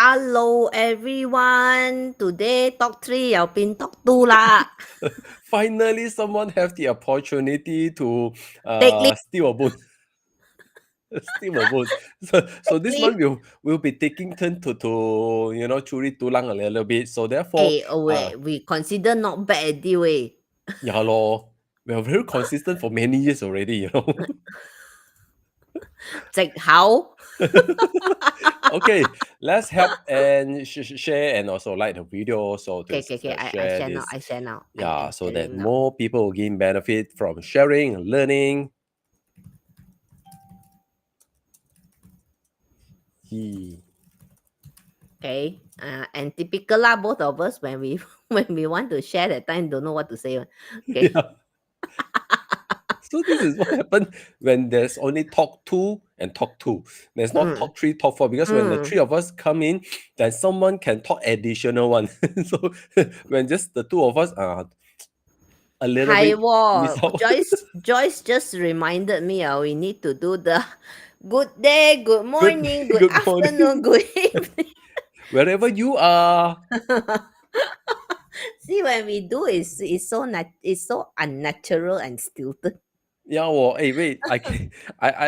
Hello everyone. Today talk 3又變 talk 2啦。Finally, someone have the opportunity to Take leave. steal a boat. Steal a boat. So this one will be taking turn to curi tulang a little bit. So therefore, we consider not bad at deal. yeah lor, we are very consistent for many years already. 藉口。 Okay, let's help and share and also like the video so to Okay. I share share this. now. I share now. Yeah, so that now. more people will gain benefit from sharing and learning. Okay. And typical lah, both of us when we want to share that time don't know what to say. Okay. Yeah. So this is what happened when there's only talk 2 and talk 2. There's not talk 3, talk 4, because when the 3 of us come in, then someone can talk additional one. So when just the 2 of us are a little bit miss out. Joyce just reminded me we need to do the good day, good morning, good afternoon, good evening. Wherever you are. See, when we do it's so unnatural and stilted. Yeah, well, hey, wait,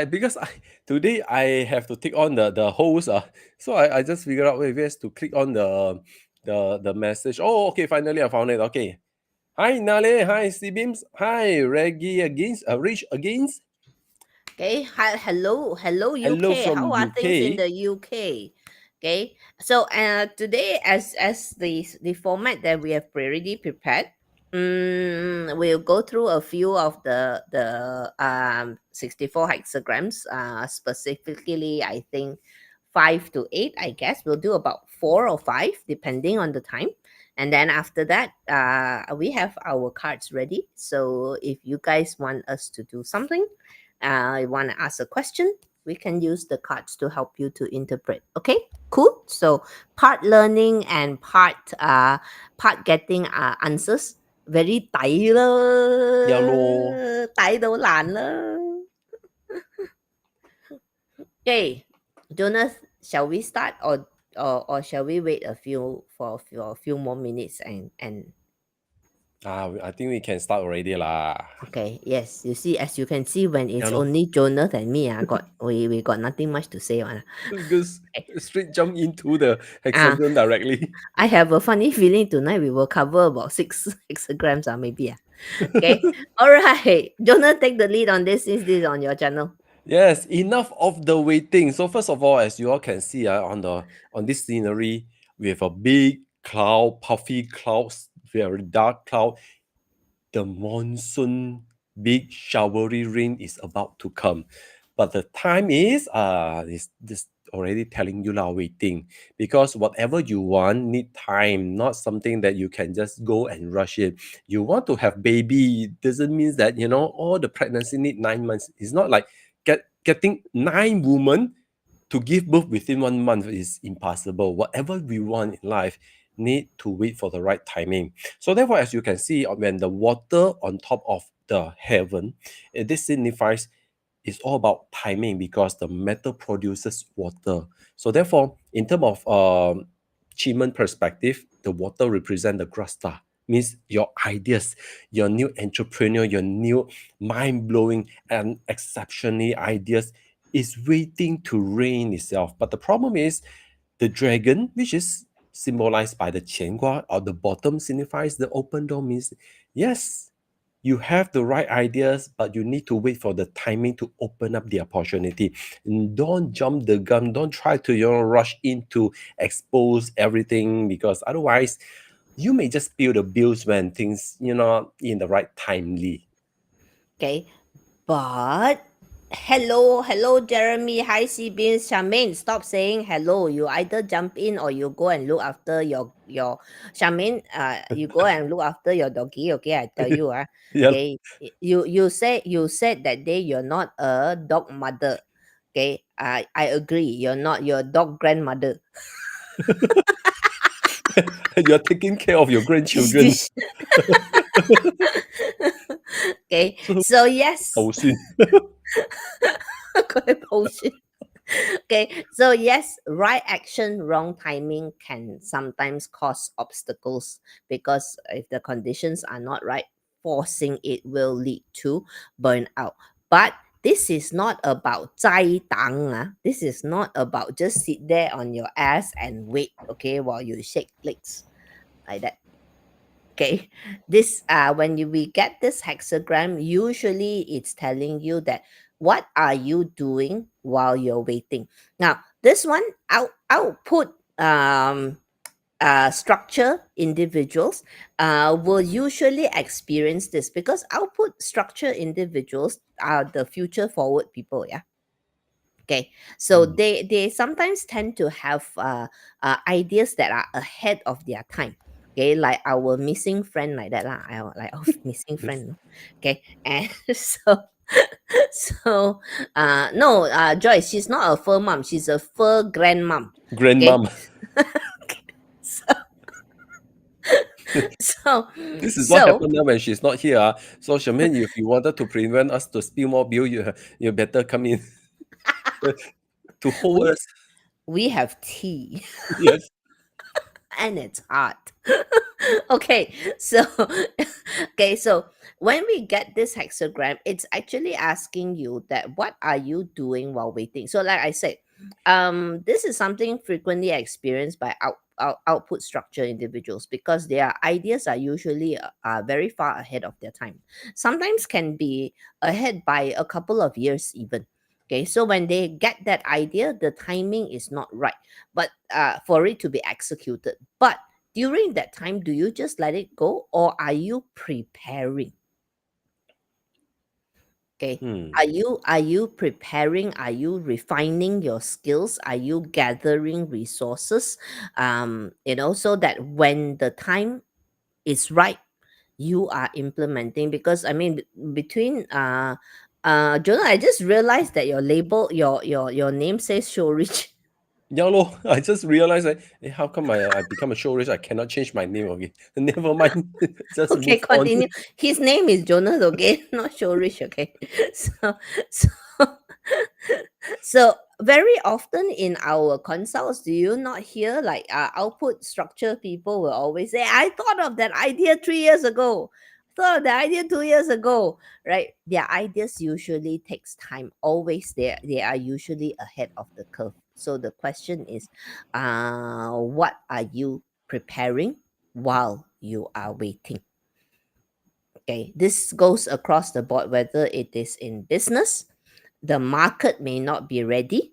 because today I have to take on the host, so I just figured out ways to click on the message. Oh, okay, finally I found it. Okay. Hi Nale, hi Sibims, hi Reggie against Rich against. Okay, hello UK. Hello from How are UK. things in the UK? Okay, so today as the format that we have already prepared, we'll go through a few of the 64 hexagrams. Specifically, I think 5 to 8. I guess we'll do about 4 or 5 depending on the time. And then after that, we have our cards ready. So if you guys want us to do something, you want to ask a question, we can use the cards to help you to interpret. Okay, cool. So part learning and part getting answers. Very 抵啦， Yeah lor. 抵到爛啦。 Okay, Jonas, shall we start or shall we wait a few more minutes and I think we can start already lah. Okay, yes. You see, as you can see, when it's Yeah lor. only Jonas and me, we got nothing much to say. Just straight jump into the hexagon directly. I have a funny feeling tonight we will cover about 6 hexagrams, maybe. Okay. All right. Jonas, take the lead on this since this is on your channel. Yes, enough of the waiting. So first of all, as you all can see on this scenery, we have a big cloud, puffy clouds, very dark cloud. The monsoon, big showery rain is about to come. But the time is this already telling you now waiting, because whatever you want need time, not something that you can just go and rush it. You want to have baby, doesn't mean that all the pregnancy need 9 months. It's not like getting 9 women to give birth within 1 month is impossible. Whatever we want in life need to wait for the right timing. So therefore, as you can see, when the water on top of the heaven, this signifies it's all about timing, because the metal produces water. So therefore, in terms of Chiman perspective, the water represent the grasta, means your ideas, your new entrepreneur, your new mind-blowing and exceptionally ideas is waiting to rain itself. But the problem is the dragon, which is symbolized by the Qiangua, or the bottom signifies the open door, means yes, you have the right ideas, but you need to wait for the timing to open up the opportunity. And don't jump the gun. Don't try to rush in to expose everything, because otherwise you may just pay the bills when things in the right timely. Okay, but hello Jeremy, hi Beans, Charmaine, stop saying hello. You either jump in or you go and look after your Charmaine, you go and look after your doggy. Okay, I tell you. Yeah. Okay, you said that day you're not a dog mother. Okay, I agree, you're not your dog grandmother. You're taking care of your grandchildren. Okay, so yes. 抱孫。佢抱孫 Okay, so yes, right action, wrong timing can sometimes cause obstacles because if the conditions are not right, forcing it will lead to burnout. But this is not about 斋档, This is not about just sit there on your ass and wait, okay, while you shake legs like that. Okay, this we get this hexagram, usually it's telling you that what are you doing while you're waiting. Now this one, output structure individuals will usually experience this because output structure individuals are the future forward people. Yeah. Okay, so they sometimes tend to have ideas that are ahead of their time. Okay, like our missing friend like that lah. Like our missing friend. No? Okay, and so so no, Joyce, she's not a fur mom. She's a fur grandmom. Okay, Grandmom. so so This is what so happened now when she's not here. So Charmaine, if you wanted to prevent us to spill more beer, you better come in to hold us. we have tea. Yes. And it's hot. Okay, so okay, so when we get this hexagram, it's actually asking you that what are you doing while waiting. So like I said, this is something frequently experienced by output structure individuals because their ideas are usually very far ahead of their time, sometimes can be ahead by a couple of years even. Okay, so when they get that idea, the timing is not right, but for it to be executed. But during that time, do you just let it go or are you preparing? Okay. Hmm. Are you preparing? Are you refining your skills? Are you gathering resources? So that when the time is right, you are implementing. Because I mean, between Jonah, I just realized that your label, your name says show rich. Yeah, lor. I just realized that how come I become a show rich? I cannot change my name. Okay, never mind. Just Okay, move on. continue. His name is Jonas, okay? Not Shorish, okay? So, so, so very often in our consults, do you not hear like output structure people will always say, I thought of that idea 3 years ago. Thought of the idea 2 years ago, right? Their ideas usually takes time. Always they are usually ahead of the curve. So the question is, what are you preparing while you are waiting? Okay, this goes across the board, whether it is in business, the market may not be ready,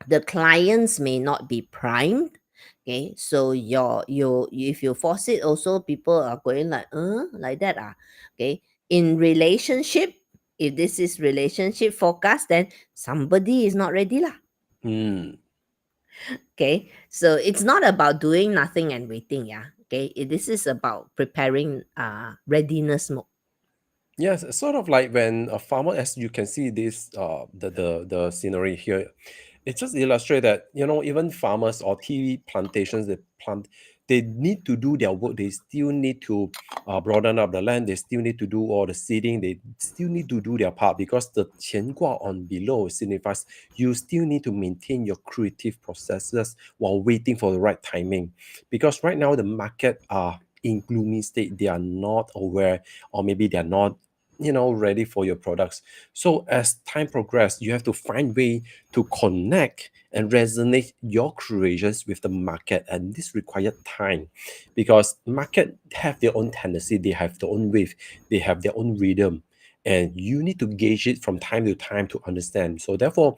the clients may not be primed. Okay, so if you force it, also people are going like that. Okay, in relationship, if this is relationship forecast, then somebody is not ready lah. Hmm. Okay, so it's not about doing nothing and waiting. Yeah. Okay, this is about preparing readiness mode. Yes, sort of like when a farmer, as you can see this, the scenery here, it just illustrate that even farmers or tea plantations, they need to do their work. They still need to broaden up the land. They still need to do all the seeding. They still need to do their part because the 乾卦 on below signifies you still need to maintain your creative processes while waiting for the right timing. Because right now the market are in gloomy state. They are not aware, or maybe they are not ready for your products. So as time progresses, you have to find way to connect and resonate your creations with the market, and this required time because market have their own tendency, they have their own wave, they have their own rhythm, and you need to gauge it from time to time to understand. So therefore,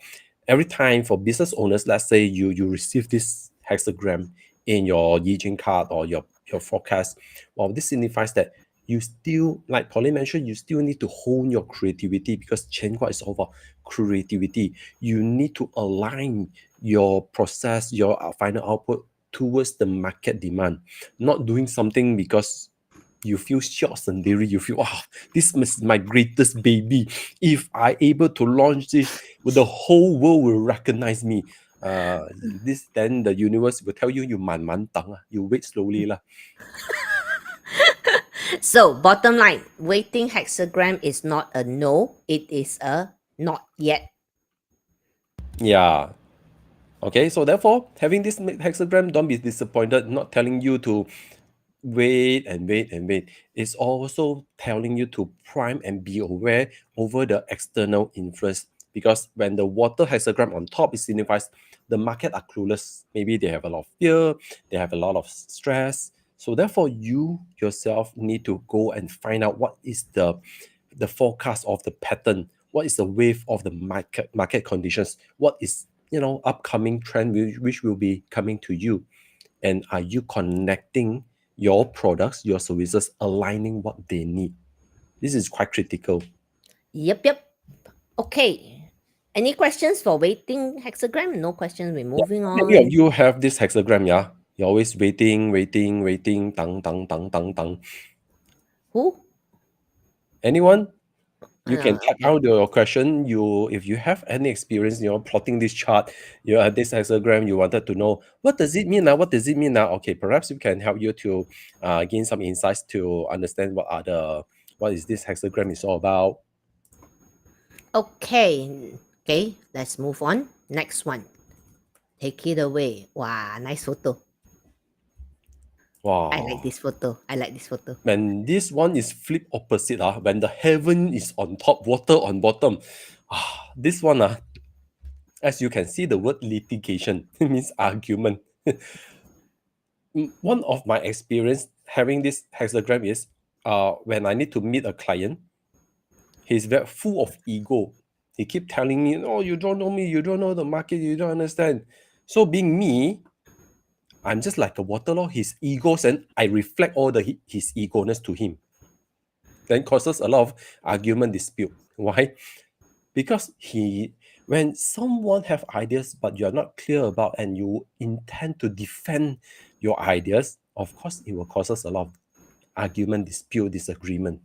every time for business owners, let's say you receive this hexagram in your Yi Jing card or your forecast, well, this signifies that you still, like Pauline mentioned, you still need to hone your creativity because Chenhua is all about creativity. You need to align your process, your final output towards the market demand, not doing something because you feel short and dairy, you feel, this is my greatest baby. If I able to launch this, the whole world will recognize me. This then the universe will tell you, you man man tang, you wait slowly lah. So, bottom line, waiting hexagram is not a no, it is a not yet. Yeah. Okay, so therefore, having this hexagram, don't be disappointed, not telling you to wait and wait and wait. It's also telling you to prime and be aware over the external influence. Because when the water hexagram on top, it signifies the market are clueless. Maybe they have a lot of fear, they have a lot of stress. So therefore, you yourself need to go and find out what is the forecast of the pattern, what is the wave of the market conditions, what is upcoming trend which will be coming to you, and are you connecting your products, your services, aligning what they need? This is quite critical. Yep. Okay. Any questions for waiting hexagram? No questions. We're moving Many of on. you have this hexagram, yeah? You're always waiting, dang, dang, dang, dang, dang. Who? Anyone? You can type Okay. out your question. If you have any experience, plotting this chart, you have this hexagram, you wanted to know what does it mean now? What does it mean now? Okay, perhaps we can help you to gain some insights to understand what is this hexagram is all about. Okay, let's move on. Next one. Take it away. Wow, nice photo. Wow. I like this photo. When this one is flip opposite, when the heaven is on top, water on bottom. This one, as you can see, the word litigation means argument. One of my experience having this hexagram is when I need to meet a client, he's very full of ego. He keep telling me, "Oh, you don't know me, you don't know the market, you don't understand." So being me, I'm just like a water law. His egos, and I reflect all his egoness to him. Then causes a lot of argument dispute. Why? Because when someone have ideas but you're not clear about and you intend to defend your ideas, of course it will cause us a lot of argument, dispute, disagreement.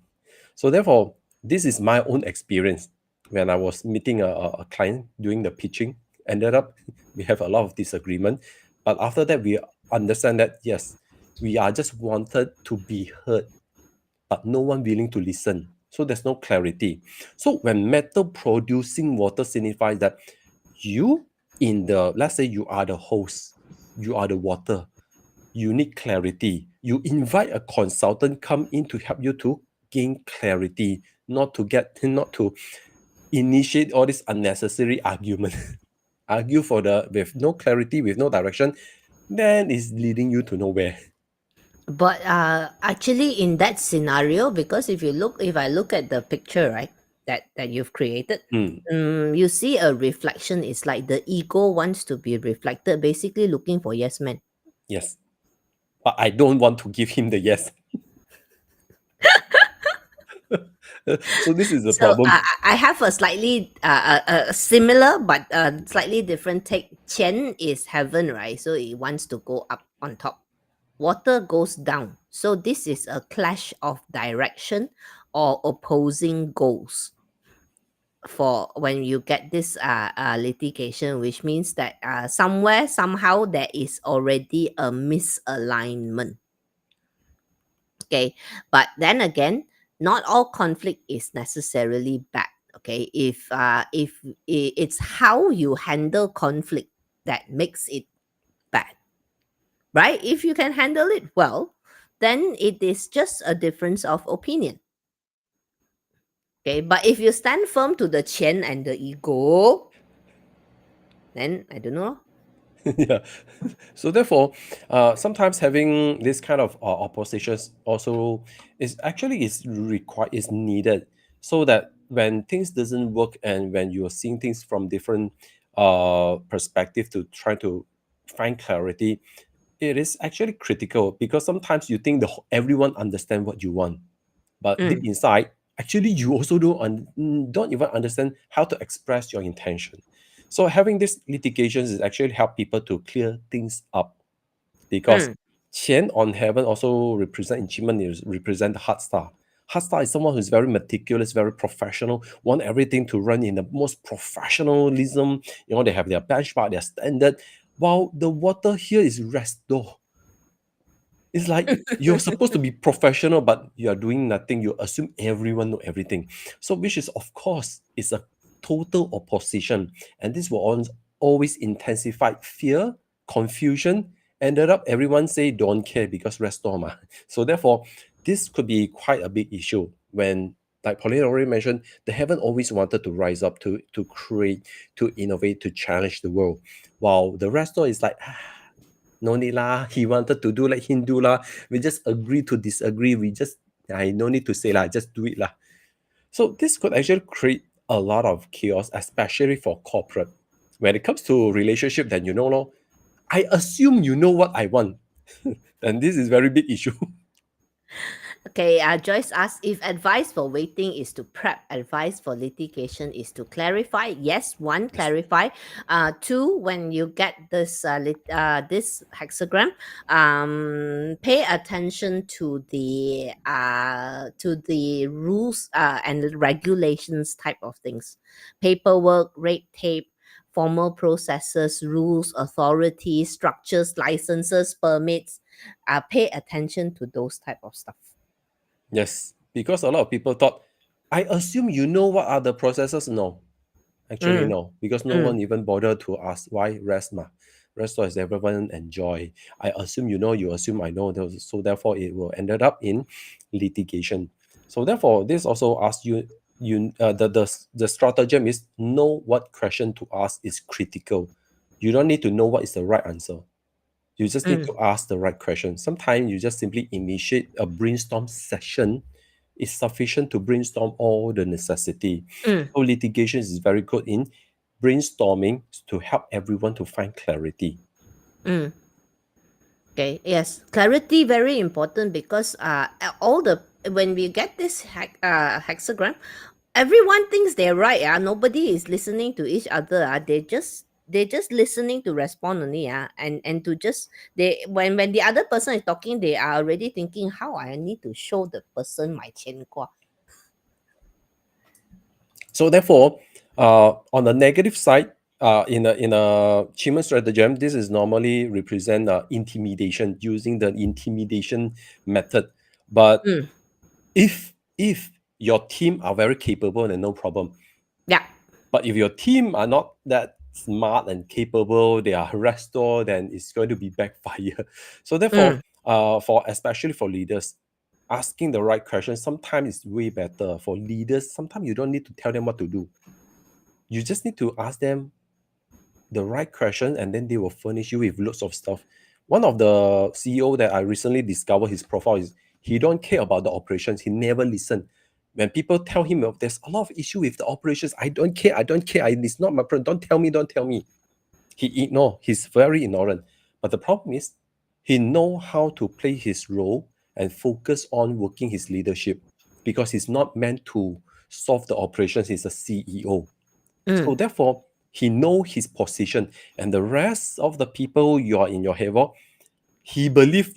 So therefore, this is my own experience when I was meeting a client doing the pitching. Ended up we have a lot of disagreement, but after that we understand that yes, we are just wanted to be heard, but no one willing to listen. So there's no clarity. So when metal producing water signifies that let's say you are the host, you are the water, you need clarity. You invite a consultant come in to help you to gain clarity, not to initiate all this unnecessary argument. Argue with no clarity, with no direction, then it's leading you to nowhere. But actually, in that scenario, because if I look at the picture, right, that you've created, you see a reflection. It's like the ego wants to be reflected, basically looking for yes men. Yes. But I don't want to give him the yes. So this is the So problem. I have a slightly similar but slightly different take. Qian is heaven, right? So it wants to go up on top. Water goes down. So this is a clash of direction or opposing goals for when you get this litigation, which means that somewhere, somehow, there is already a misalignment. Okay, but then again, not all conflict is necessarily bad. Okay, if it's how you handle conflict that makes it bad, right? If you can handle it well, then it is just a difference of opinion. Okay, but if you stand firm to the qian and the ego, then I don't know. Yeah. So therefore, sometimes having this kind of oppositions also is needed, so that when things doesn't work and when you are seeing things from different perspective to try to find clarity, it is actually critical, because sometimes you think everyone understand what you want, but deep inside, actually you also don't even understand how to express your intention. So having this litigations is actually help people to clear things up, because Qian on heaven also represent achievement, is represent the heart star. Heart star is someone who's very meticulous, very professional, want everything to run in the most professionalism. They have their benchmark, their standard. While the water here is resto. It's like you're supposed to be professional, but you are doing nothing. You assume everyone know everything. So, which is, of course, is a total opposition. And this will always intensified fear, confusion. Ended up everyone say don't care because restore ma. So therefore, this could be quite a big issue when, like Pauline already mentioned, the heaven always wanted to rise up to create, to innovate, to challenge the world, while the restore is like, no need lah. He wanted to do like Hindu lah. We just agree to disagree. We just, I no need to say lah. Just do it lah. So this could actually create a lot of chaos, especially for corporate. When it comes to relationship, then you know, no, I assume you know what I want, and this is very big issue. Okay, Joyce asks if advice for waiting is to prep, advice for litigation is to clarify. Yes, one, clarify. Two, when you get this this hexagram, pay attention to the rules and regulations type of things, paperwork, red tape, formal processes, rules, authorities, structures, licenses, permits. Pay attention to those type of stuff. Yes, because a lot of people thought, I assume you know what are the processes. No, actually no, because no one even bothered to ask why rest ma. Rest is everyone enjoy. I assume you know, you assume I know. So therefore, it will ended up in litigation. So therefore, this also asks you the stratagem is know what question to ask is critical. You don't need to know what is the right answer. You just need to ask the right question. Sometimes you just simply initiate a brainstorm session. It's sufficient to brainstorm all the necessity. So litigation is very good in brainstorming to help everyone to find clarity. Okay, yes, clarity very important because when we get this hexagram, everyone thinks they're right. Nobody is listening to each other. They just listening to respond only. And to just when the other person is talking, they are already thinking how I need to show the person my 牵挂. So therefore, on the negative side, in a human stratagem, this is normally represent intimidation, using the intimidation method. But if your team are very capable, then no problem. Yeah. But if your team are not that smart and capable, they are restore, then it's going to be backfire. So therefore, especially for leaders, asking the right question sometimes is way better. For leaders, sometimes you don't need to tell them what to do. You just need to ask them the right question, and then they will furnish you with lots of stuff. One of the CEO that I recently discovered his profile is he don't care about the operations. He never listen. When people tell him there's a lot of issue with the operations, I don't care. It's not my problem. Don't tell me. He ignore. He's very ignorant. But the problem is he know how to play his role and focus on working his leadership, because he's not meant to solve the operations. He's a CEO. So therefore, he know his position, and the rest of the people you are in your favor, he believe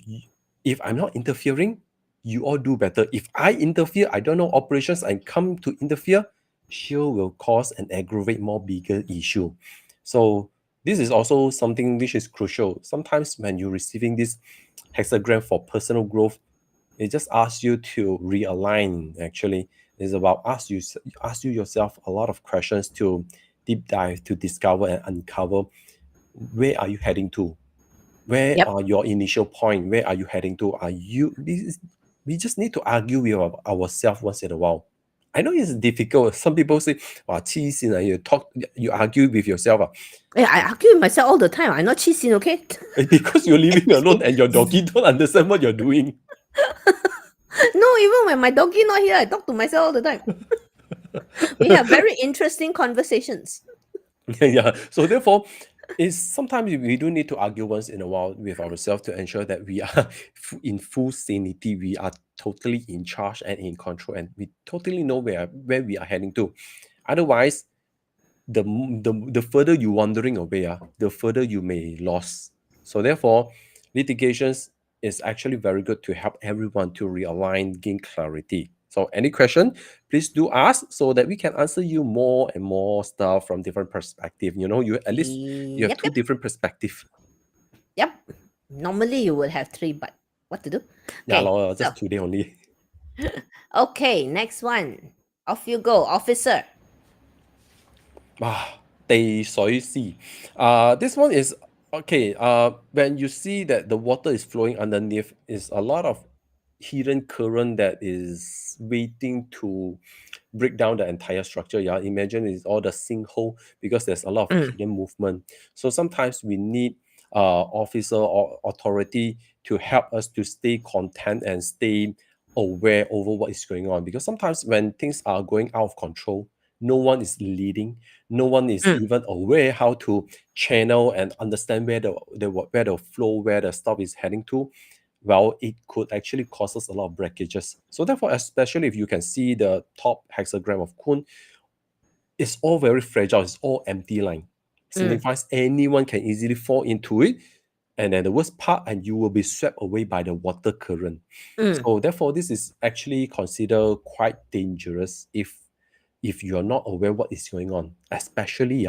if I'm not interfering, you all do better. If I interfere, I don't know operations, I come to interfere, sure will cause and aggravate more bigger issue. So this is also something which is crucial. Sometimes when you're receiving this hexagram for personal growth, it just asks you to realign. Actually, it's about ask you yourself a lot of questions to deep dive, to discover and uncover where are you heading to, where are your initial point, where are you heading to. We just need to argue with ourselves once in a while. I know it's difficult. Some people say, wow, you argue with yourself. Yeah, I argue with myself all the time. I'm not cheating, okay? Because you're living alone and your doggy don't understand what you're doing. No, even when my doggy not here, I talk to myself all the time. We have very interesting conversations. Yeah. So therefore, sometimes we do need to argue once in a while with ourselves to ensure that we are in full sanity. We are totally in charge and in control, and we totally know where we are heading to. Otherwise, the further you wandering away, the further you may lose. So therefore, litigations is actually very good to help everyone to realign, gain clarity. So any question, please do ask so that we can answer you more and more stuff from different perspective. You at least you have two different perspective. Yep. Normally you would have three, but what to do? Yeah, Okay, just today only. Okay, next one. Off you go, officer. Tei Soi Si. This one is okay. When you see that the water is flowing underneath, is a lot of hidden current that is waiting to break down the entire structure. Yeah, imagine it's all the sinkhole because there's a lot of hidden movement. So sometimes we need officer or authority to help us to stay content and stay aware over what is going on, because sometimes when things are going out of control, no one is leading, no one is even aware how to channel and understand where the flow, where the stuff is heading to. Well, it could actually cause us a lot of breakages. So therefore, especially if you can see the top hexagram of Kun, it's all very fragile, it's all empty line. Signifies anyone can easily fall into it, and then the worst part, and you will be swept away by the water current. So therefore, this is actually considered quite dangerous if you're not aware what is going on, especially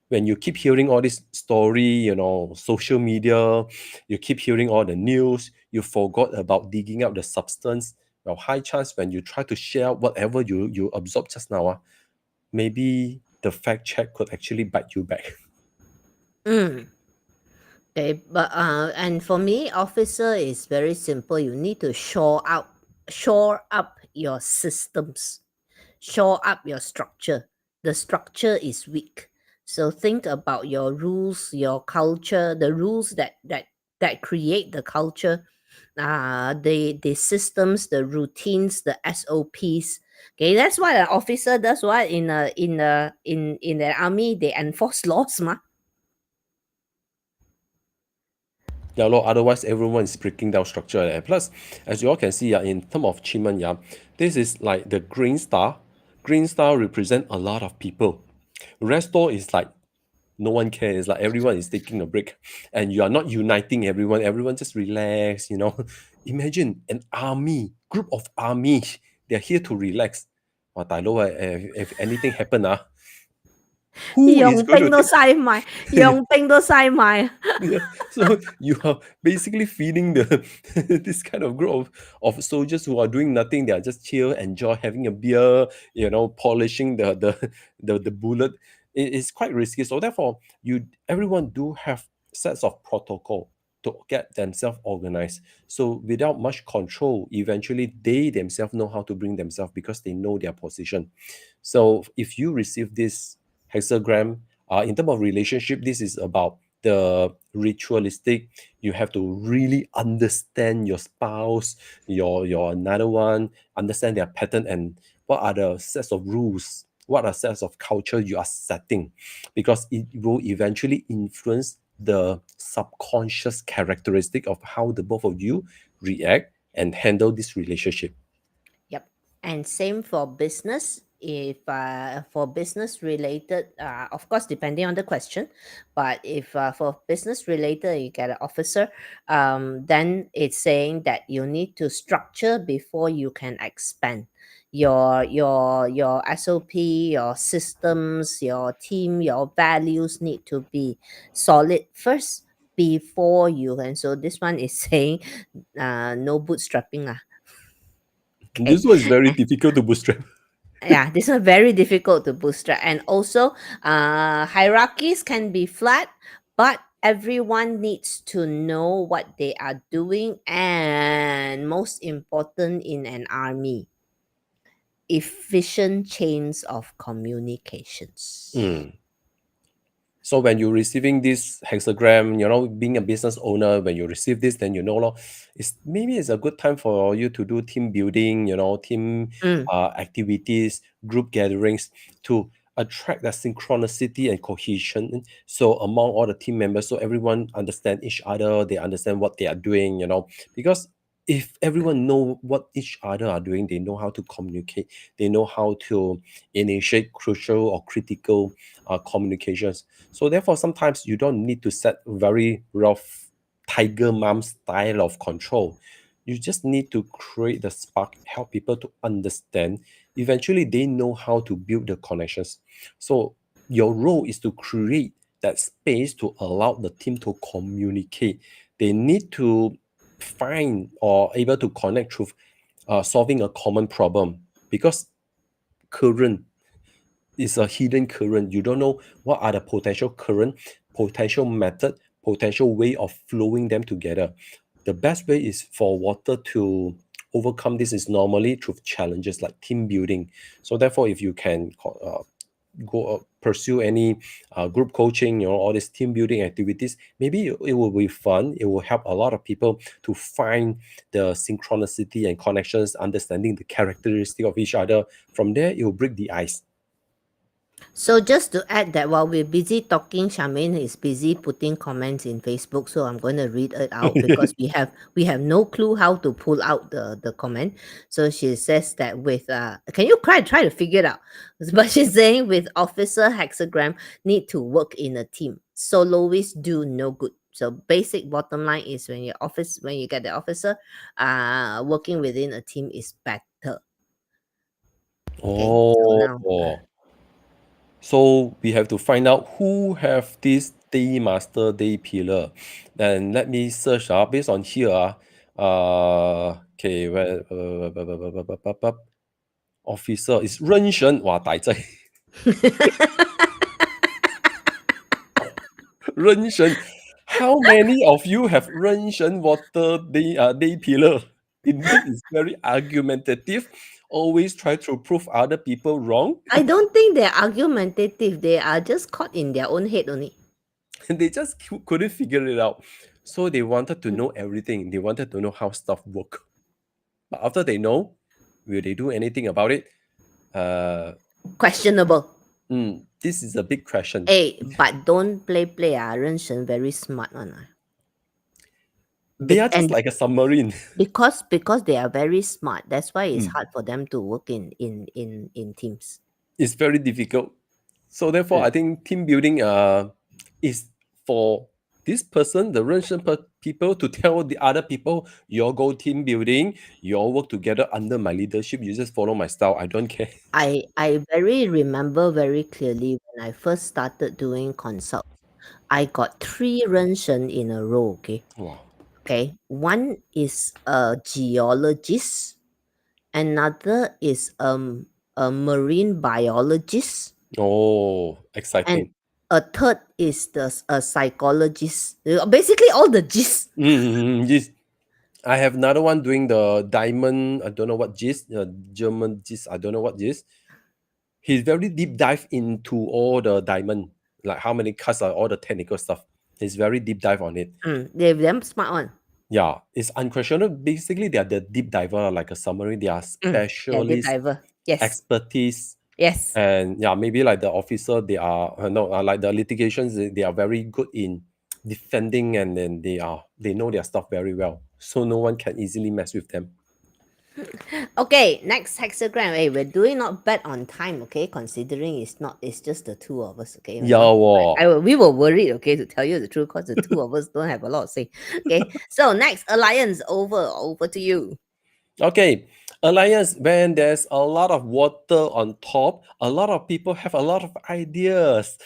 when you keep hearing all this story, social media, you keep hearing all the news, you forgot about digging out the substance. Well, high chance when you try to share whatever you absorb just now, maybe the fact check could actually bite you back. Okay, but and for me, officer is very simple. You need to shore up your systems, shore up your structure. The structure is weak, so think about your rules, your culture, the rules that create the culture, the systems, the routines, the SOPs. Okay, that's what an officer does. What in the army they enforce laws, ma. Yeah, lor, otherwise everyone is breaking down structure. And plus, as you all can see, in terms of achievement, this is like the green star. Green star represent a lot of people. Red star is like no one cares. It's like everyone is taking a break, and you are not uniting everyone. Everyone just relax. Imagine an army, group of army. They're here to relax. Well, if anything happen, who is 用 going to 兵都 take? 嘥埋，用兵都嘥埋。Yeah. So you are basically feeding the this kind of group of soldiers who are doing nothing. They are just chill, enjoy having a beer, polishing the bullet. It is quite risky. So therefore, everyone do have sets of protocol to get themselves organized. So without much control, eventually they themselves know how to bring themselves because they know their position. So if you receive this hexagram, in terms of relationship, this is about the ritualistic. You have to really understand your spouse, your another one, understand their pattern and what are the sets of rules, what are sets of culture you are setting, because it will eventually influence the subconscious characteristic of how the both of you react and handle this relationship. Yep. And same for business. If for business related, of course, depending on the question, but if for business related, you get an officer, then it's saying that you need to structure before you can expand. Your SOP, your systems, your team, your values need to be solid first before you can. So this one is saying, no bootstrapping lah. Okay. This one is very difficult to bootstrap. Yeah, this is very difficult to bootstrap, and also hierarchies can be flat, but everyone needs to know what they are doing, and most important in an army, efficient chains of communications. So when you're receiving this hexagram, being a business owner, when you receive this, then maybe it's a good time for you to do team building, team activities, group gatherings to attract that synchronicity and cohesion. So among all the team members, so everyone understand each other, they understand what they are doing, because if everyone know what each other are doing, they know how to communicate, they know how to initiate crucial or critical communications. So therefore, sometimes you don't need to set very rough tiger mom style of control. You just need to create the spark, help people to understand. Eventually, they know how to build the connections. So your role is to create that space to allow the team to communicate. They need to find or able to connect through solving a common problem, because current is a hidden current. You don't know what are the potential current, potential method, potential way of flowing them together. The best way is for water to overcome this is normally through challenges like team building. So therefore, if you can go pursue any group coaching, all these team building activities, maybe it will be fun. It will help a lot of people to find the synchronicity and connections, understanding the characteristic of each other. From there, it will break the ice. So just to add that while we're busy talking, Charmaine is busy putting comments in Facebook. So I'm going to read it out because we have no clue how to pull out the comment. So she says that with can you try to figure it out? But she's saying with officer hexagram need to work in a team. Soloists do no good. So basic bottom line is when you get the officer, working within a team is better. Okay. So now So we have to find out who have this day master, day pillar. Then let me search based on here. Okay, where officer is 人生哇大仔人生 How many of you have 人生 water day pillar? Indeed, it's very argumentative. Always try to prove other people wrong. I don't think they're argumentative. They are just caught in their own head only. And they just couldn't figure it out. So they wanted to know everything. They wanted to know how stuff work. But after they know, will they do anything about it? Questionable. This is a big question. Hey, but don't play. 人生 very smart one. They are just like a submarine. Because they are very smart. That's why it's hard for them to work in teams. It's very difficult. So therefore, I think team building is for this person, the 人生 people, to tell the other people, you all go team building, you all work together under my leadership, you just follow my style. I don't care. I remember very clearly when I first started doing consult. I got 3 人生 in a row, okay? Wow. Okay. One is a geologist, another is a marine biologist, Oh, exciting. and a third is a psychologist. Basically all the gist. Yes. I have another one doing the diamond. I don't know what gist, German gist. I don't know what gist. He's very deep dive into all the diamond, like how many cuts are all the technical stuff. He's very deep dive on it. They're them smart one. Yeah, it's unquestionable. Basically, they are the deep diver, like a submarine. They are specialists, diver. Yes. expertise. Yes. And yeah, maybe like the officer, they are like the litigations. They are very good in defending, and then they know their stuff very well. So no one can easily mess with them. Okay, next hexagram. Hey, we're doing not bad on time, okay? Considering it's just the two of us, okay? Yeah, we were worried, okay, to tell you the truth, because the two of us don't have a lot to say. Okay, so next alliance, over to you. Okay, alliance, when there's a lot of water on top, a lot of people have a lot of ideas,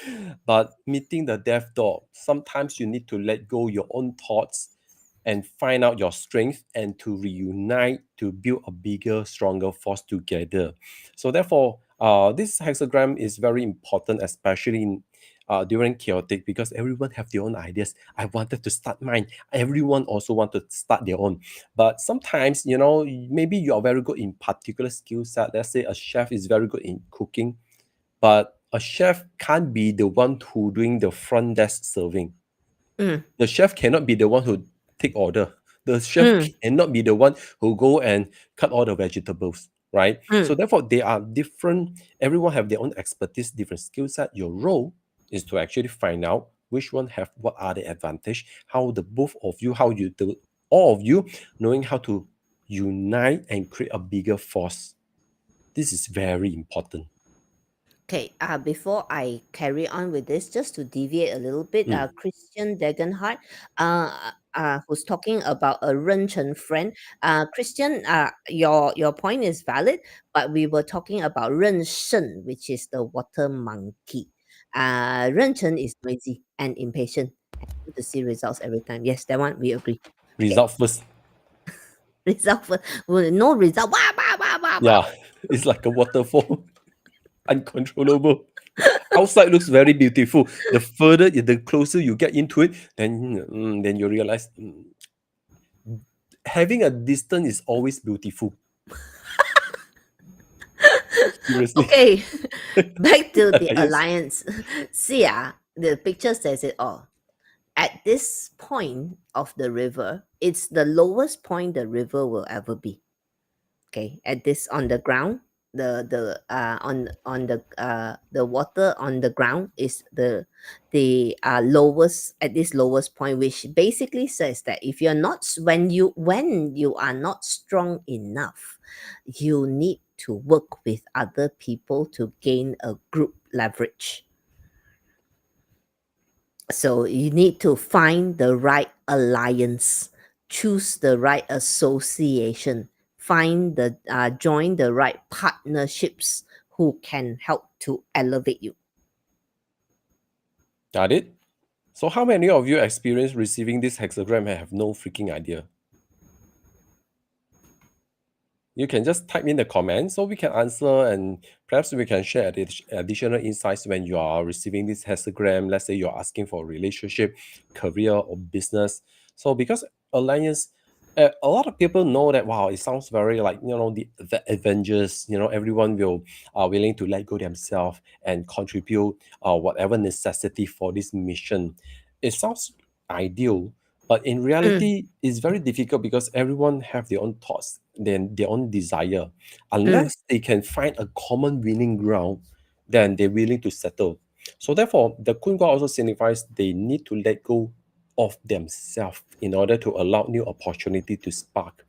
but meeting the death door, sometimes you need to let go your own thoughts and find out your strength and to reunite to build a bigger, stronger force together. So therefore, this hexagram is very important, especially in during chaotic, because everyone have their own ideas. I wanted to start mine. Everyone also want to start their own. But sometimes, maybe you are very good in particular skill set. Let's say a chef is very good in cooking, but a chef can't be the one who doing the front desk serving. The chef cannot be the one who take order. The chef cannot be the one who go and cut all the vegetables, right? So therefore, they are different. Everyone have their own expertise, different skill set. Your role is to actually find out which one have what are the advantage, how the both of you, all of you knowing how to unite and create a bigger force. This is very important. Okay, before I carry on with this, just to deviate a little bit, Christian Degenhardt, who's talking about a 认真 friend. Christian, your point is valid, but we were talking about 认生, which is the water monkey. 认真 is noisy and impatient. And want to see results every time. Yes, that one we agree. Result first. Result first. No result. Wah, wah, wah, wah, wah. Yeah, it's like a waterfall. uncontrollable. Outside looks very beautiful. The closer you get into it, then you realize having a distance is always beautiful. Seriously. Okay, back to the Yes. alliance. See, the picture says it all. At this point of the river, it's the lowest point the river will ever be. Okay, at this on the ground, the water on the ground is the lowest at this lowest point, which basically says that if you're not when you are not strong enough, you need to work with other people to gain a group leverage. So you need to find the right alliance, choose the right association, join the right partnerships who can help to elevate you. Got it? So how many of you experience receiving this hexagram and have no freaking idea? You can just type in the comments so we can answer, and perhaps we can share additional insights when you are receiving this hexagram. Let's say you're asking for a relationship, career, or business. So because alliance, a lot of people know that, wow, it sounds very like, the Avengers, everyone are willing to let go themselves and contribute whatever necessity for this mission. It sounds ideal, but in reality, it's very difficult because everyone have their own thoughts, then their own desire. Unless they can find a common winning ground, then they're willing to settle. So therefore, the Kun Gua also signifies they need to let go of themselves in order to allow new opportunity to spark.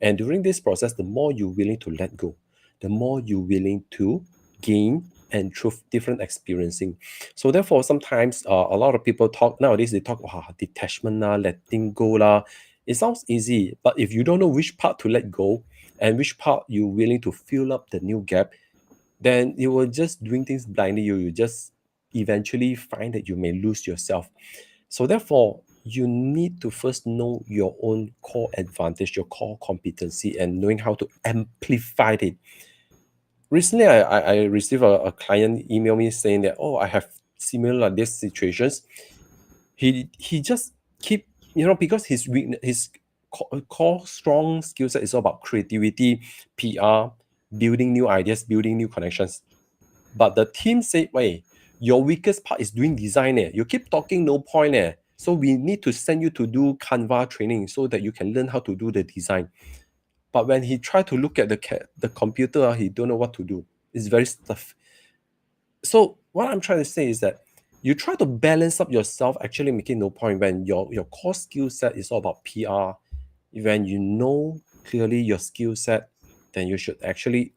And during this process, the more you're willing to let go, the more you're willing to gain and through different experiencing. So therefore, sometimes a lot of people nowadays, they talk about detachment, letting go. It sounds easy, but if you don't know which part to let go and which part you're willing to fill up the new gap, then you will just doing things blindly. You just eventually find that you may lose yourself. So therefore, you need to first know your own core advantage, your core competency, and knowing how to amplify it. Recently, I received a client email me saying that, oh, I have similar like these situations. He just keep, because his core strong skill set is all about creativity, PR, building new ideas, building new connections. But the team said, wait, your weakest part is doing design. You keep talking, no point. So we need to send you to do Canva training so that you can learn how to do the design. But when he tried to look at the computer, he don't know what to do. It's very tough. So what I'm trying to say is that you try to balance up yourself, actually making no point when your core skill set is all about PR. When you know clearly your skill set, then you should actually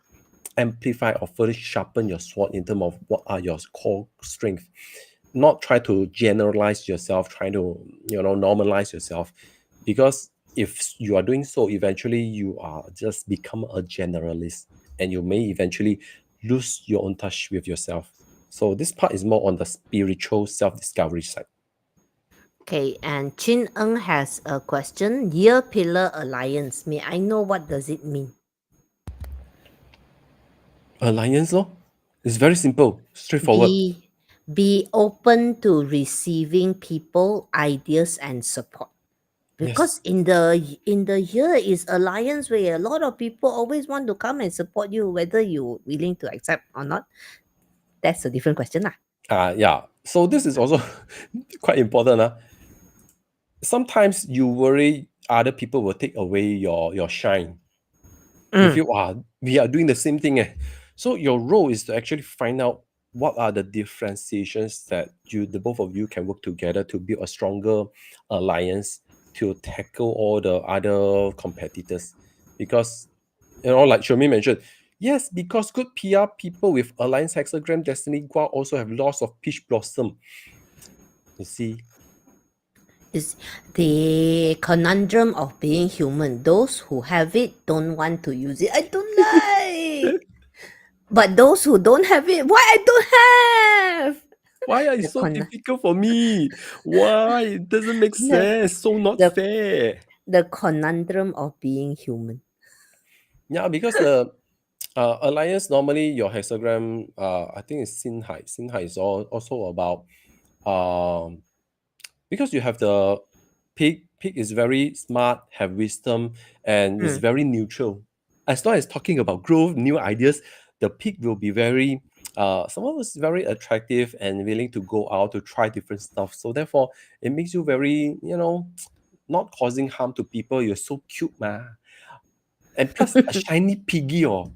amplify or further sharpen your sword in terms of what are your core strengths. Not try to generalize yourself, trying to normalize yourself, because if you are doing so, eventually you are just become a generalist, and you may eventually lose your own touch with yourself. So this part is more on the spiritual self-discovery side. Okay, and Chin Eng has a question. Year Pillar Alliance. May I know what does it mean? Alliance, it's very simple, straightforward. Be open to receiving people, ideas, and support. Because in the year is alliance where a lot of people always want to come and support you, whether you're willing to accept or not. That's a different question. Yeah. So this is also quite important. Sometimes you worry other people will take away your shine. You feel, we are doing the same thing. So your role is to actually find out what are the differentiations that the both of you can work together to build a stronger alliance to tackle all the other competitors. Because, like Shomi mentioned, yes, because good PR people with alliance hexagram destiny Gua also have lots of peach blossom. You see? Is the conundrum of being human. Those who have it don't want to use it. I don't like. But those who don't have it, why I don't have? Why are you so difficult for me? Why? It doesn't make sense. So not fair. The conundrum of being human. Yeah, because Alliance, normally your hexagram, I think it's Sinhai. Sinhai is also about, um, because you have the pig. Pig is very smart, have wisdom, and is Mm. very neutral. As long as talking about growth, new ideas, the pig will be very, someone who's very attractive and willing to go out to try different stuff. So therefore, it makes you very, not causing harm to people. You're so cute, ma. And plus, a shiny piggy, or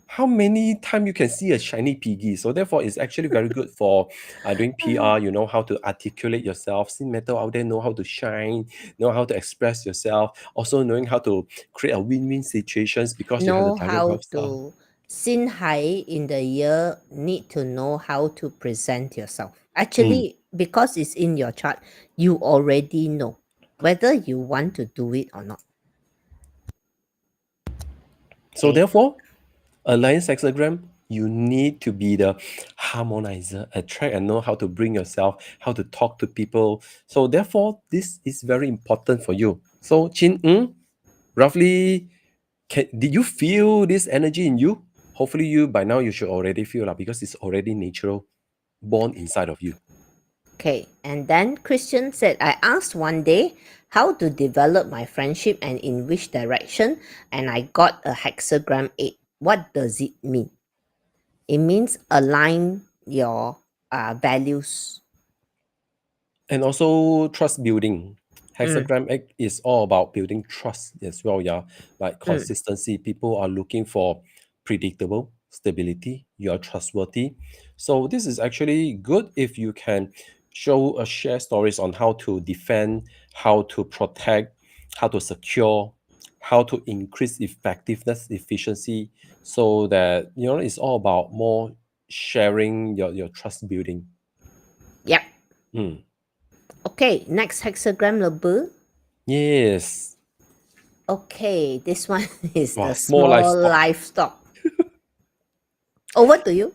how many time you can see a shiny piggy. So therefore, it's actually very good for doing PR. You know how to articulate yourself. See metal out there, know how to shine, know how to express yourself. Also knowing how to create a win-win situations because you have the Know direct how wealth star. to Sin Hai in the year need to know how to present yourself. Mm. Actually, because it's in your chart, you already know whether you want to do it or not. So Okay. therefore, Alliance hexagram, you need to be the harmonizer, attract and know how to bring yourself, how to talk to people. So therefore, this is very important for you. So Chin Ng, roughly, did you feel this energy in you? Hopefully, you by now you should already feel lah, because it's already natural, born inside of you. Okay. And then Christian said, I asked one day how to develop my friendship and in which direction, and I got a hexagram 8. What does it mean? It means align your values. And also trust building. Mm, Hexagram 8 is all about building trust as well, yeah. Like mm. consistency. People are looking for predictable stability. You are trustworthy. So this is actually good if you can share stories on how to defend, how to protect, how to secure, how to increase effectiveness, efficiency, so that it's all about more sharing your trust building. Yep. Mm. Okay, next hexagram lebu. Yes. Okay, this one is Wow, the small small livestock. livestock. Over to you.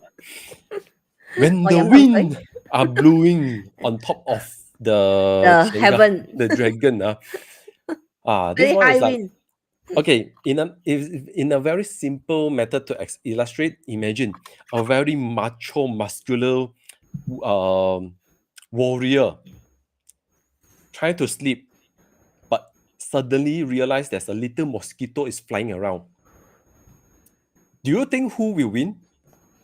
When Oh, the Yang Fang, sorry. wind are blowing on top of the The Chienga, heaven. the dragon, this Very one high is like, wind. okay, in a very simple method to illustrate, imagine a very macho, muscular um, warrior trying to sleep, but suddenly realize there's a little mosquito is flying around. Do you think who will win?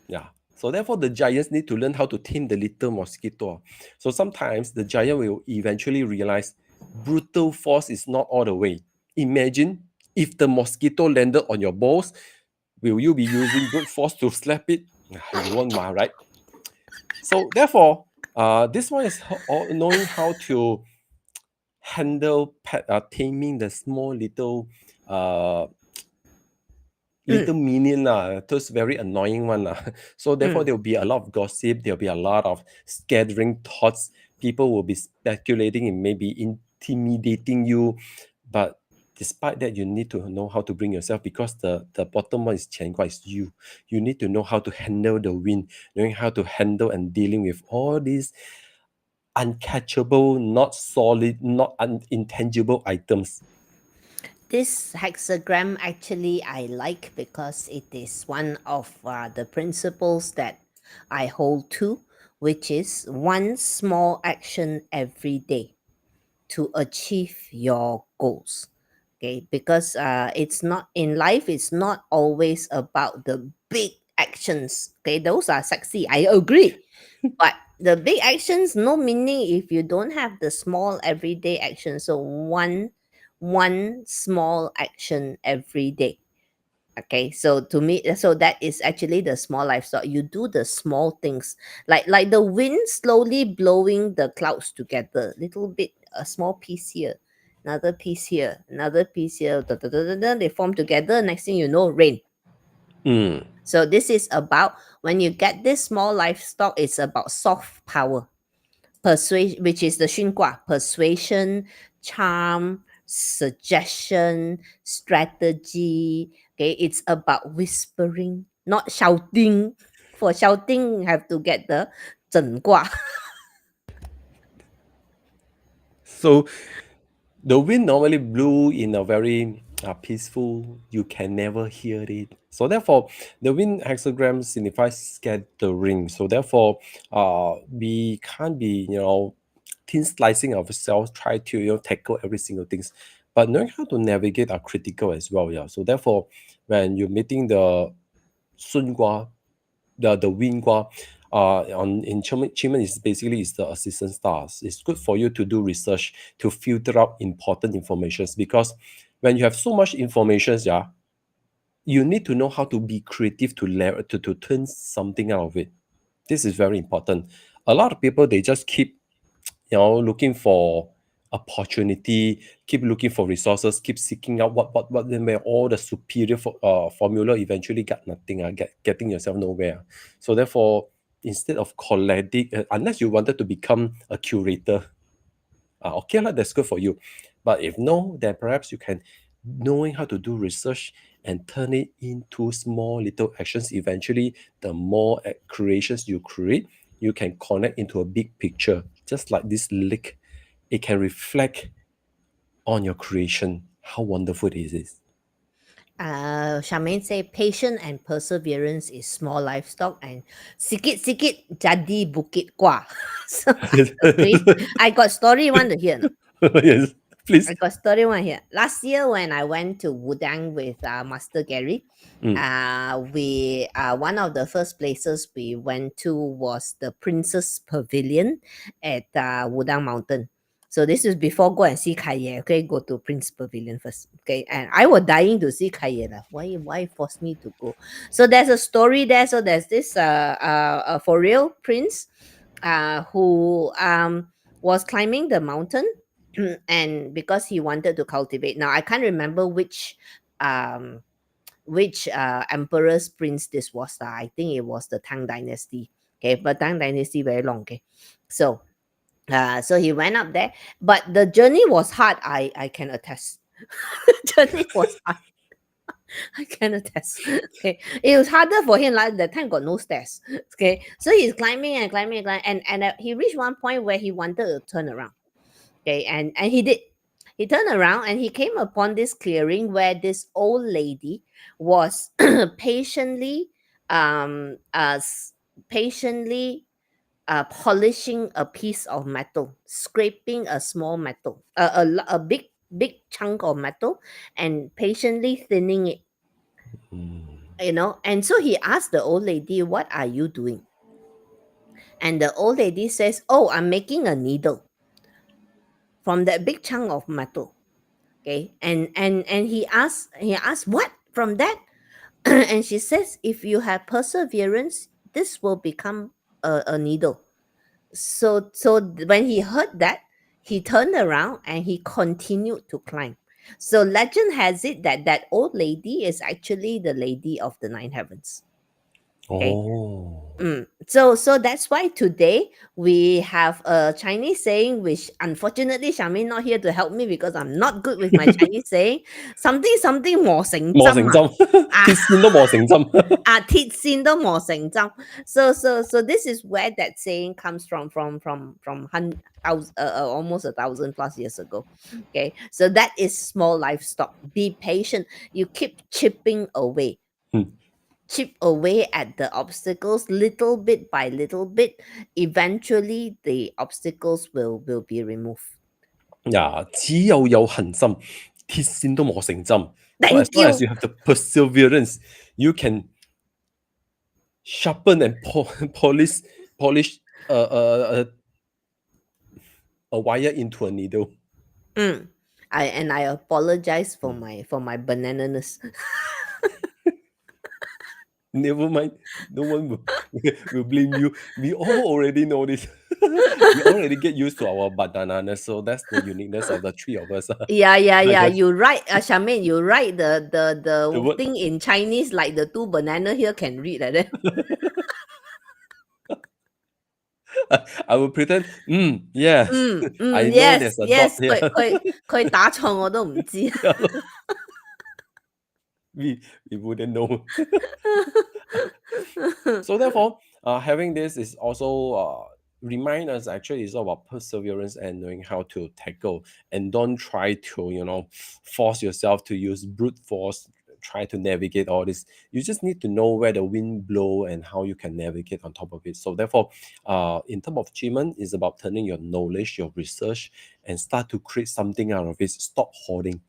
Yeah. So therefore, the giants need to learn how to tame the little mosquito. So sometimes the giant will eventually realize brutal force is not all the way. Imagine if the mosquito landed on your balls, will you be using brute force to slap it? You won't, right? So therefore, this one is knowing how to handle taming the small little Mm. minion those very annoying one So therefore Mm. there will be a lot of gossip, there'll be a lot of scattering thoughts, people will be speculating and maybe intimidating you, but despite that you need to know how to bring yourself, because the bottom one is Qiangua, is you need to know how to handle the wind, knowing how to handle and dealing with all these uncatchable, not solid, not intangible items. This hexagram actually I like because it is one of the principles that I hold to, which is one small action every day to achieve your goals. Okay, because it's not in life, it's not always about the big actions. Okay, those are sexy, I agree. But the big actions, no meaning if you don't have the small everyday action. So one small action every day. Okay, so to me, so that is actually the small lifestyle. You do the small things, like the wind slowly blowing the clouds together, little bit, a small piece here, another piece here, another piece here, da, da, da, da, da, they form together. Next thing you know, rain. Mm. So this is about when you get this small livestock, it's about soft power, persuasion, which is the Xun persuasion, charm, suggestion, strategy. Okay, it's about whispering, not shouting. For shouting, you have to get the 整卦. So the wind normally blew in a very are peaceful, you can never hear it. So therefore, the wind hexagram signifies scattering. So therefore, we can't be, thin slicing ourselves, try to tackle every single things. But knowing how to navigate are critical as well. Yeah. So therefore, when you're meeting the Sun Gua, the wind Gua, in Qingmen is basically is the assistant stars. It's good for you to do research to filter out important informations, because when you have so much information, yeah, you need to know how to be creative to turn something out of it. This is very important. A lot of people, they just keep looking for opportunity, keep looking for resources, keep seeking out what then where all the superior formula eventually got nothing, getting yourself nowhere. So therefore, instead of collecting, unless you wanted to become a curator, okay, that's good for you. But if no, then perhaps you can knowing how to do research and turn it into small little actions. Eventually, the more creations you create, you can connect into a big picture. Just like this lake, it can reflect on your creation. How wonderful it is. Charmaine say patience and perseverance is small livestock, and sikit-sikit jadi bukit kuah. So I agree. I got story want to hear. No? Yes, please. I got story one here. Last year when I went to Wudang with Master Gary, we one of the first places we went to was the Princess Pavilion at Wudang Mountain. So this is before Go and see Kai. Okay, go to Prince Pavilion first. Okay, and I was dying to see Kai. Why force me to go? So there's a story there. So there's this for real prince who was climbing the mountain and because he wanted to cultivate. Now I can't remember which emperor's prince this was. I think it was the Tang dynasty. Okay, but Tang dynasty very long. Okay, so so he went up there, but the journey was hard. I can attest. The journey was hard. I can attest. Okay, it was harder for him. Like that time, got no stairs. Okay, so he's climbing and climbing and climbing, and he reached one point where he wanted to turn around. Okay, and he did. He turned around and he came upon this clearing where this old lady was patiently, patiently polishing a piece of metal, scraping a small metal, a big chunk of metal, and patiently thinning it. And so he asked the old lady, "What are you doing?" And the old lady says, "Oh, I'm making a needle from that big chunk of metal." Okay, and he asked what from that. And she says, "If you have perseverance, this will become a needle." So when he heard that, he turned around and he continued to climb. So legend has it that that old lady is actually the lady of the nine heavens. Okay. Oh. So that's why today we have a Chinese saying, which unfortunately Xiaomi not here to help me because I'm not good with my Chinese saying. Something 磨成針，鐵線都磨成針。鐵線都磨成針. So this is where that saying comes from almost 1,000+ years ago. Okay, so that is small livestock. Be patient. You keep chipping away. Chip away at the obstacles little bit by little bit. Eventually, the obstacles will be removed. 只有恒心，鐵線都磨成針。So as Thank long as you. you have the perseverance, you can sharpen and polish a wire into a needle. I apologize for my banana-ness. Never mind, no one will blame you. We all already know this. We already get used to our banana-ness, so that's the uniqueness of the three of us. Yeah. Just You write, Charmaine, you write the the word. thing in Chinese like the two banana here can read like that. I will pretend, yes, I know Yes, there's a dot yes. here. 佢打錯我都唔知。Yeah, we wouldn't know. So therefore, having this is also remind us actually it's all about perseverance and knowing how to tackle, and don't try to force yourself to use brute force, try to navigate all this. You just need to know where the wind blow and how you can navigate on top of it. So therefore, in terms of achievement, is about turning your knowledge, your research, and start to create something out of it. Stop hoarding.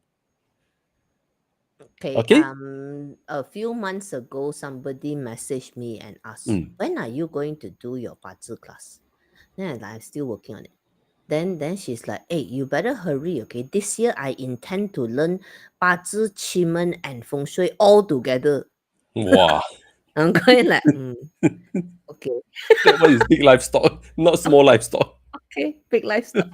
Okay. Okay. A few months ago, somebody messaged me and asked, when are you going to do your 八字 class? Then I'm still working on it. Then she's like, hey, you better hurry, okay? This year I intend to learn 八字, qimeng, and feng shui all together. Wow. I'm going like, okay. That one is big livestock, not small livestock. Okay, big livestock.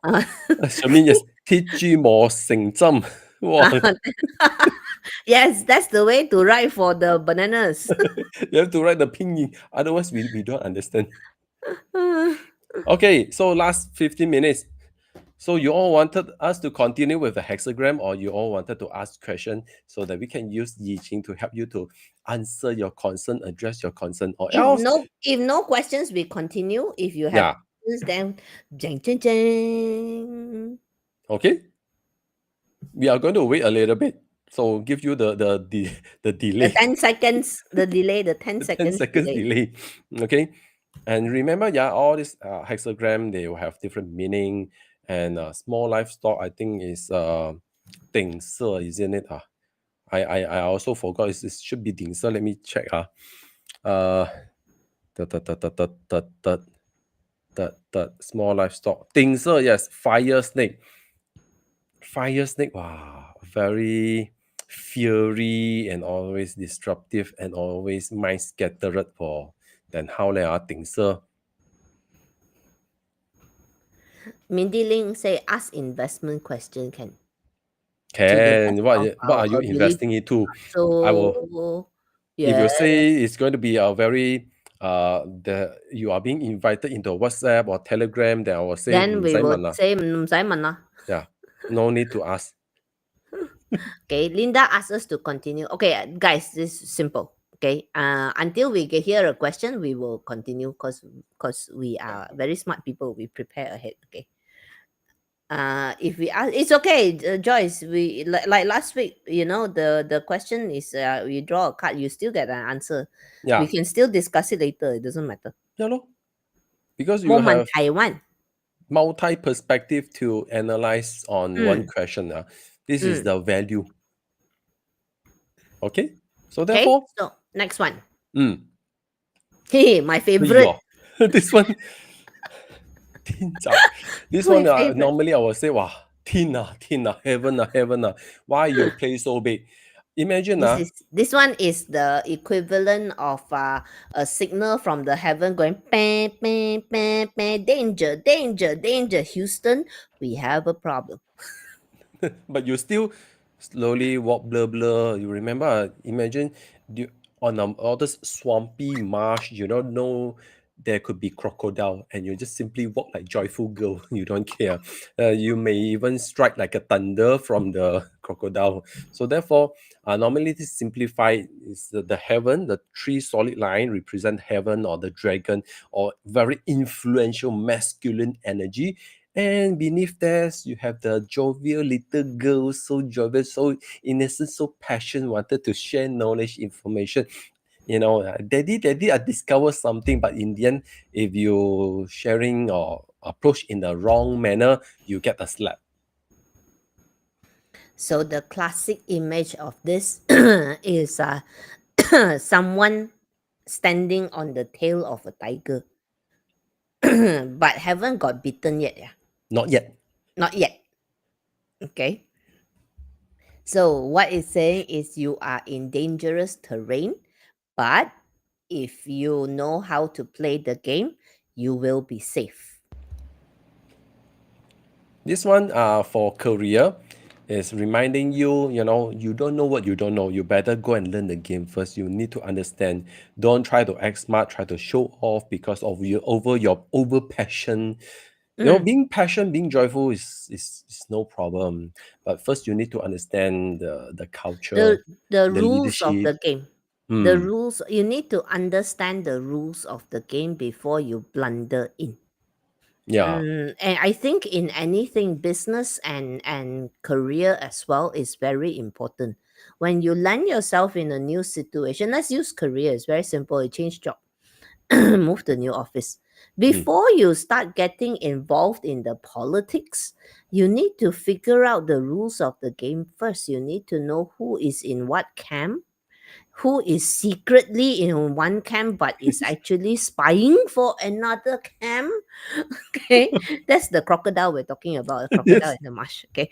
Shamin, yes, teach you more sing jump. Wow. Yes, that's the way to write for the bananas. You have to write the pinyin, otherwise we don't understand. Okay, so last 15 minutes. So you all wanted us to continue with the hexagram, or you all wanted to ask question so that we can use Yi Jing to help you to answer your concern, address your concern, or else? If no questions, we continue. If you have questions, then jang, jang, jang. Okay. We are going to wait a little bit. So give you the delay. The 10 seconds, the delay, the 10 seconds, 10 seconds delay. Okay. And remember, all this hexagram, they will have different meaning. And small livestock, I think is 顶色, isn't it? I also forgot. It should be 顶色. Let me check. The small livestock. 顶色, yes. Fire snake. Fire snake, wow, very fiery and always disruptive and always mind scattered for. Then how they are 顶色? Mindy Ling say, ask investment question can. Can. What are you investing into? So, I will. yeah. If you say it's going to be a very you are being invited into WhatsApp or Telegram, then I will say. Then we will say, yeah, no need to ask. Okay, Linda asked us to continue. Okay, guys, this is simple. Okay, until we hear a question, we will continue because we are very smart people. We prepare ahead. Okay. If we ask, it's okay, Joyce. We like last week. The question is, we draw a card. You still get an answer. Yeah. We can still discuss it later. It doesn't matter. Yeah, no. Because you have Taiwan multi-perspective to analyze on one question. This is the value. Okay. So therefore. Okay. So next one. Hey, my favorite. This one. This one normally I will say, wow, Tina, heaven, why you play so big? Imagine this one is the equivalent of a signal from the heaven going bang, bang, bang, bang, danger, danger, danger, Houston, we have a problem. But you still slowly walk blur. You remember, imagine on all this swampy marsh, you don't know there could be crocodile, and you just simply walk like joyful girl. You don't care. You may even strike like a thunder from the crocodile. So therefore, normally this simplified is the heaven, the three solid line represent heaven or the dragon or very influential masculine energy. And beneath that, you have the jovial little girl, so jovial, so innocent, so passionate, wanted to share knowledge, information. Daddy, I discovered something, but in the end, if you sharing or approach in the wrong manner, you get a slap. So the classic image of this is someone standing on the tail of a tiger, but haven't got bitten yet. Yeah. Not yet. Not yet. Okay. So what it's saying is you are in dangerous terrain, but if you know how to play the game, you will be safe. This one for career is reminding you, you don't know what you don't know. You better go and learn the game first. You need to understand. Don't try to act smart, try to show off because of your over passion. Being passionate, being joyful is no problem. But first you need to understand the culture, the rules leadership. of the game. The rules, you need to understand the rules of the game before you blunder in. Yeah. And I think in anything, business and career as well is very important. When you land yourself in a new situation, let's use career. It's very simple. You change job, move to new office. Before you start getting involved in the politics, you need to figure out the rules of the game first. You need to know who is in what camp, who is secretly in one camp but is actually spying for another camp. Okay, that's the crocodile we're talking about, the crocodile Yes. in the marsh. Okay,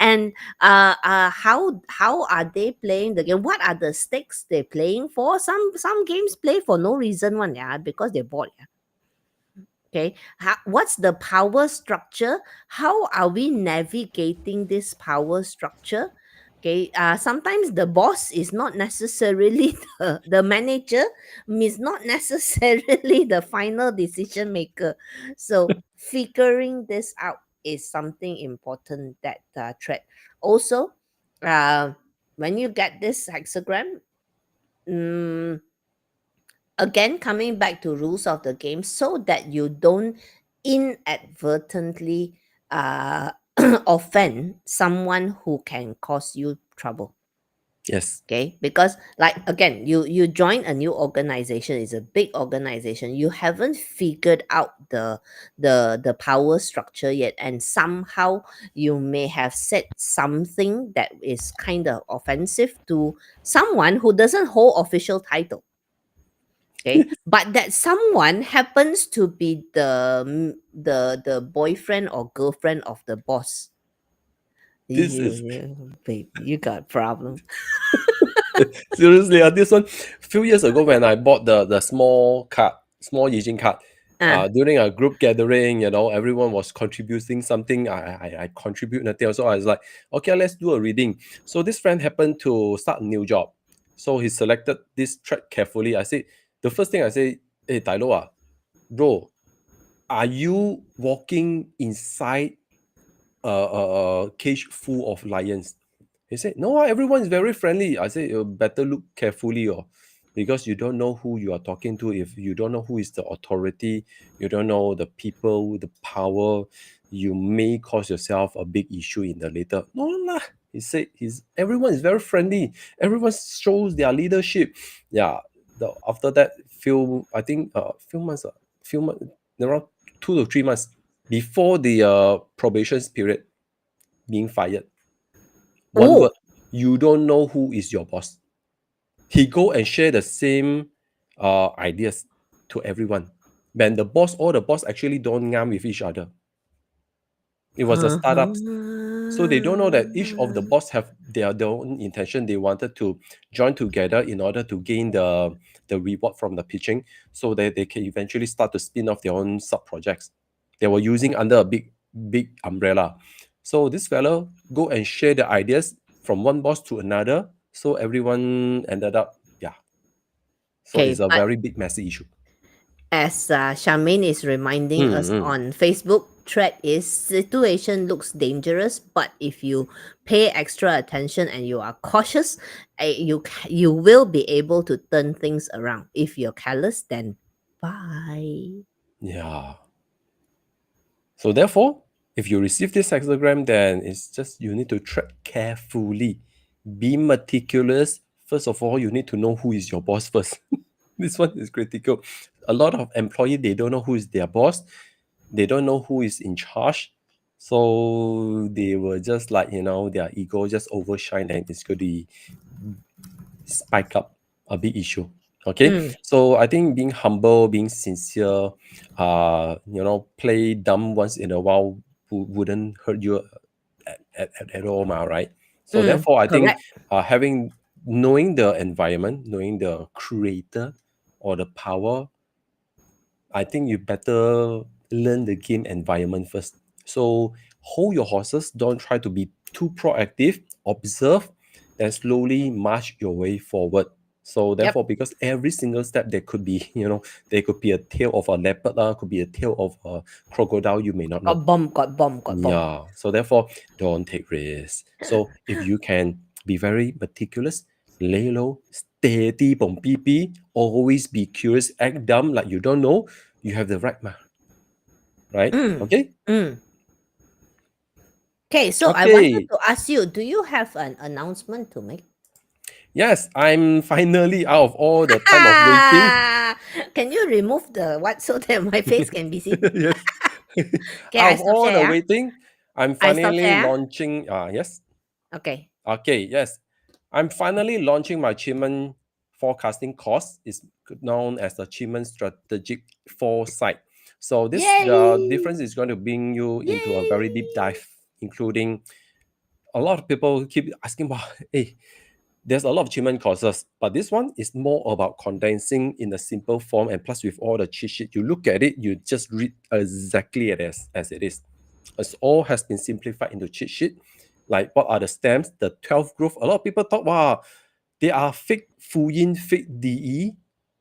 and how are they playing the game? What are the stakes they're playing for? Some games play for no reason one, yeah, because they're bored. Yeah. Okay, what's the power structure? How are we navigating this power structure? Okay, sometimes the boss is not necessarily the manager, is not necessarily the final decision maker. So figuring this out is something important that thread. Also, uh, when you get this hexagram, mm, again coming back to rules of the game so that you don't inadvertently offend someone who can cause you trouble. Yes. Okay, because like again, you join a new organization, it's a big organization, you haven't figured out the power structure yet, and somehow you may have said something that is kind of offensive to someone who doesn't hold official title. Okay, but that someone happens to be the boyfriend or girlfriend of the boss. This is Baby, you got problem. seriously, this one few years ago when I bought the small Yi Jing card, during a group gathering, everyone was contributing something. I contribute nothing. So I was like, okay, let's do a reading. So this friend happened to start a new job. So he selected this track carefully. I said, the first thing I say, hey, Tailo, bro, are you walking inside a cage full of lions? He said, no, everyone is very friendly. I said, you better look carefully, because you don't know who you are talking to. If you don't know who is the authority, you don't know the people, the power, you may cause yourself a big issue in the later. No lah. He said, everyone is very friendly. Everyone shows their leadership. Yeah. After that, I think few months, around 2 to 3 months before the probation period, being fired. One word, you don't know who is your boss. He go and share the same ideas to everyone. When all the boss actually don't ngam with each other. It was a startup, so they don't know that each of the boss have their own intention. They wanted to join together in order to gain the reward from the pitching, so that they can eventually start to spin off their own sub projects. They were using under a big umbrella. So this fellow go and share the ideas from one boss to another. So everyone ended up, yeah. So Okay, it's a but very big messy issue. as Charmaine is reminding us on Facebook, thread is situation looks dangerous, but if you pay extra attention and you are cautious, you will be able to turn things around. If you're careless, then bye. Yeah. So therefore, if you receive this hexagram, then it's just you need to tread carefully. Be meticulous. First of all, you need to know who is your boss first. This one is critical. A lot of employees, they don't know who is their boss. They don't know who is in charge. So they will just their ego just overshine, and it's going to spike up a big issue. Okay. So I think being humble, being sincere, play dumb once in a while wouldn't hurt you at all, right? So therefore, I think Correct. knowing the environment, knowing the creator or the power, I think you better learn the game environment first. So hold your horses. Don't try to be too proactive. Observe, then slowly march your way forward. So Yep. therefore, because every single step there could be, there could be a tail of a leopard, could be a tail of a crocodile. You may not know. Got bomb. Yeah. So therefore, don't take risks. So if you can be very meticulous, lay low, steady, bong pp, always be curious, act dumb like you don't know. You have the right mark. Right? Okay? Okay, so I wanted to ask you, do you have an announcement to make? Yes, I'm finally out of all the time of waiting. Can you remove the what so that my face can be seen? Yes. Okay, Out I of stop all share. the waiting, I'm I stop finally share. launching. Yes. Okay. Okay, yes. I'm finally launching my achievement forecasting course. It's known as the achievement strategic foresight. So this the Yay! difference is going to bring you into a very deep Yay! dive, including a lot of people keep asking about, hey, there's a lot of achievement courses, but this one is more about condensing in a simple form, and plus with all the cheat sheet, you look at it, you just read exactly as it is. It all has been simplified into cheat sheet. Like what are the stems, the 12 group. A lot of people thought, wow, they are fake Fu Yin, fake DE,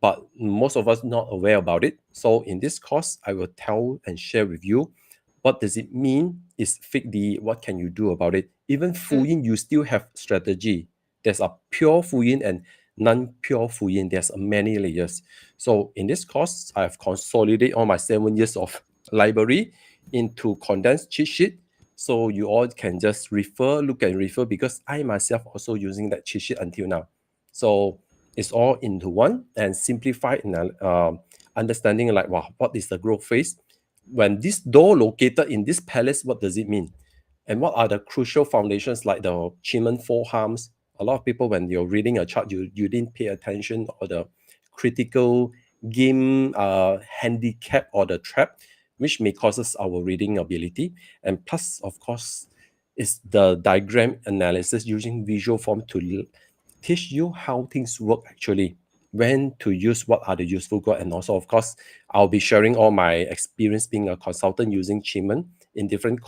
but most of us not aware about it. So in this course, I will tell and share with you what does it mean is fake DE, what can you do about it. Even Fu Yin, you still have strategy. There's a pure Fu Yin and non-pure Fu Yin. There's many layers. So in this course, I've consolidated all my 7 years of library into condensed cheat sheet. So you all can just look and refer, because I myself also using that cheat sheet until now. So it's all into one and simplified in understanding, like, wow, what is the growth phase? When this door located in this palace, what does it mean? And what are the crucial foundations, like the achievement four harms? A lot of people, when you're reading a chart, you didn't pay attention, or the critical game handicap or the trap, which may causes our reading ability. And plus, of course, is the diagram analysis using visual form to teach you how things work actually, when to use, what are the useful goal. And also, of course, I'll be sharing all my experience being a consultant using Chiman in different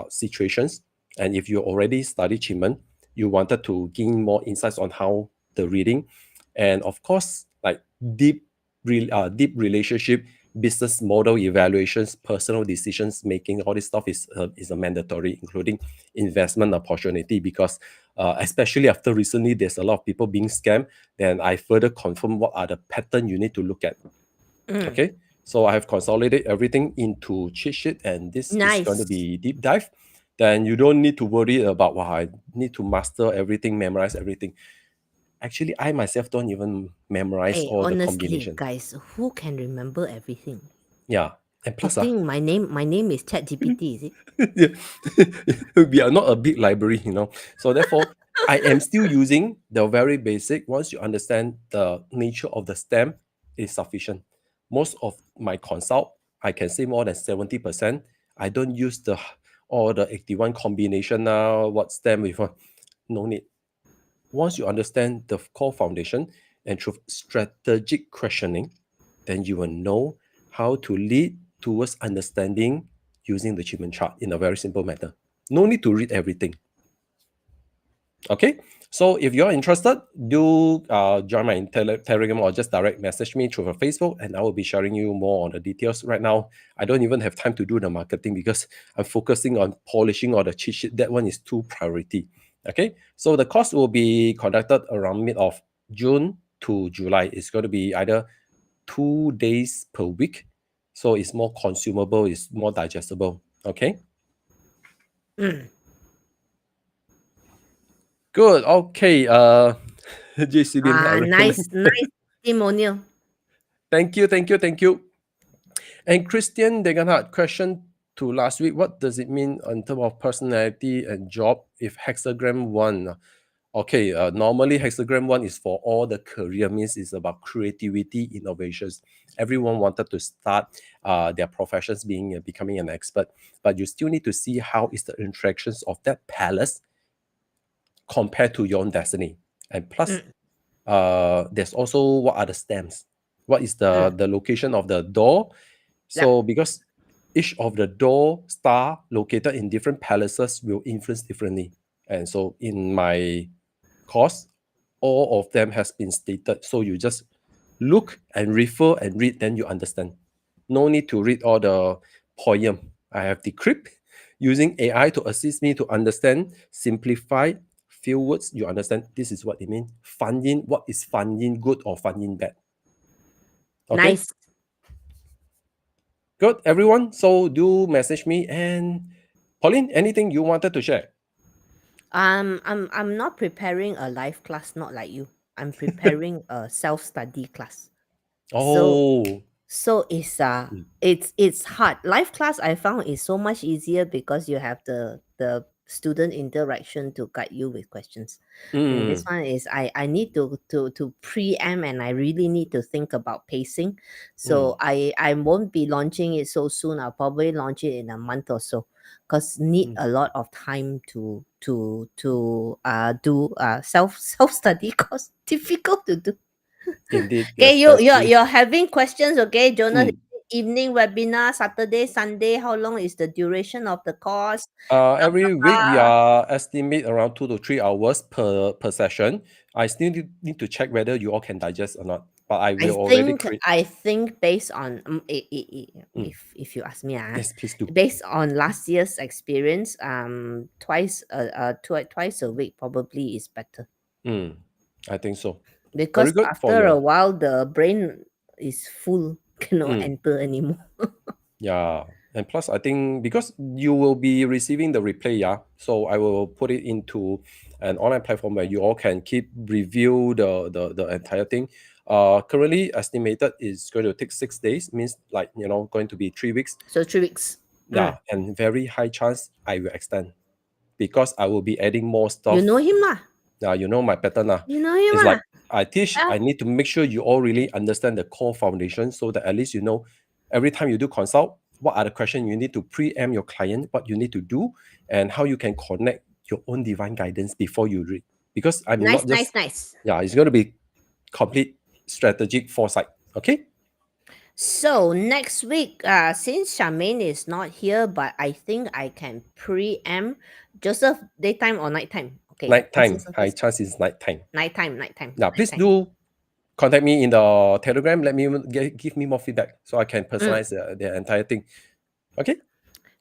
situations. And if you already study Chiman, you wanted to gain more insights on how the reading, and of course, like deep relationship, business model evaluations, personal decisions making, all this stuff is a mandatory, including investment opportunity, because especially after recently there's a lot of people being scammed. Then I further confirm what are the pattern you need to look at. Okay, so I have consolidated everything into cheat sheet, and this is going to Nice. be deep dive. Then you don't need to worry about, wow, I need to master everything, memorize everything. Actually, I myself don't even memorize Hey, all the honestly, combination. guys, who can remember everything? Yeah, and You plus, think my name is ChatGPT, is it? we are not a big library, So therefore, I am still using the very basic. Once you understand the nature of the stem, is sufficient. Most of my consult, I can say more than 70%. I don't use all the 81 combination now. What stem with what? No need. Once you understand the core foundation and through strategic questioning, then you will know how to lead towards understanding using the achievement chart in a very simple manner. No need to read everything. Okay, so if you're interested, do join my Telegram or just direct message me through Facebook, and I will be sharing you more on the details. Right now, I don't even have time to do the marketing because I'm focusing on polishing all the cheat sheet. That one is too priority. Okay, so the course will be conducted around mid of June to July. It's going to be either 2 days per week, so it's more consumable, it's more digestible. Okay. Good. Okay. JCB, I Nice, recommend. nice testimonial. Thank you, thank you, thank you. And Christian Degenhardt, question to last week: what does it mean in terms of personality and job if hexagram 1? Okay, normally hexagram 1 is for all the career, means it's about creativity, innovations. Everyone wanted to start their professions becoming an expert, but you still need to see how is the interactions of that palace compared to your own destiny. And plus, there's also what are the stems, what is the location of the door. Yep. So because each of the door star located in different palaces will influence differently, and so in my course, all of them has been stated, so you just look and refer and read, then you understand. No need to read all the poem. I have decrypt using AI to assist me to understand, simplify, few words, you understand this is what it means. Fan yin, what is fan yin good or fan yin bad? Okay. Nice. Good, everyone. So do message me. And Pauline, anything you wanted to share? I'm not preparing a live class, not like you. I'm preparing a self-study class. Oh, So it's hard. Live class I found is so much easier because you have the student interaction to guide you with questions. And this one is I need to preempt, and I really need to think about pacing. So I won't be launching it so soon. I'll probably launch it in a month or so, because need a lot of time to do self study, cause difficult to do. indeed. Okay, Yes, you're having questions, okay, Jonas? Mm. Evening webinar, Saturday, Sunday. How long is the duration of the course? Every week we are estimate around 2 to 3 hours per session. I still need to check whether you all can digest or not. But I will already create. I think based on if you ask me, Yes, please do. based on last year's experience, twice a week probably is better, I think so. because Very good for after a your. while the brain is full, cannot enter anymore. Yeah, and plus I think because you will be receiving the replay, yeah. So I will put it into an online platform where you all can keep review the entire thing. Currently estimated is going to take 6 days, means like going to be 3 weeks. So 3 weeks. Yeah, and very high chance I will extend because I will be adding more stuff. You know him lah. Yeah, you know my pattern lah. You know him It's lah. like I teach, I need to make sure you all really understand the core foundation, so that at least every time you do consult, what are the questions you need to preempt your client, what you need to do, and how you can connect your own divine guidance before you read. Because I'm not just Nice. yeah, it's going to be complete strategic foresight. Okay. So next week, since Charmaine is not here, but I think I can preempt. Joseph, daytime or nighttime? Okay. Nighttime. High chance is nighttime. Nighttime. Yeah, please do contact me in the Telegram. Let me give me more feedback so I can personalize the entire thing. Okay.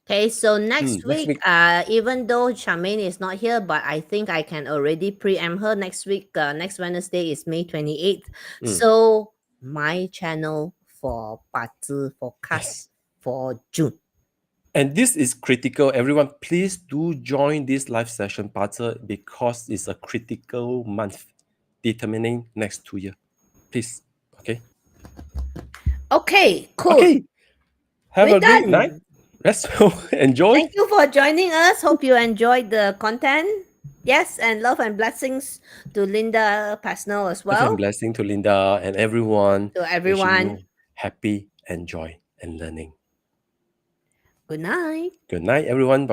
Okay, so next next week, even though Charmaine is not here, but I think I can already preempt her next week. Next Wednesday is May 28th. So my channel for 八字 forecast for June. And this is critical. Everyone, please do join this live session, Pazi, because it's a critical month determining next 2 years. Please. Okay. Okay, cool. Okay. Have We're a great done. night. Let's enjoy. Thank you for joining us. Hope you enjoyed the content. Yes, and love and blessings to Linda Pasnell as well. Love and blessing to Linda and everyone. To everyone. Wishing you happy and joy and learning. Good night. Good night, everyone. Bye-bye.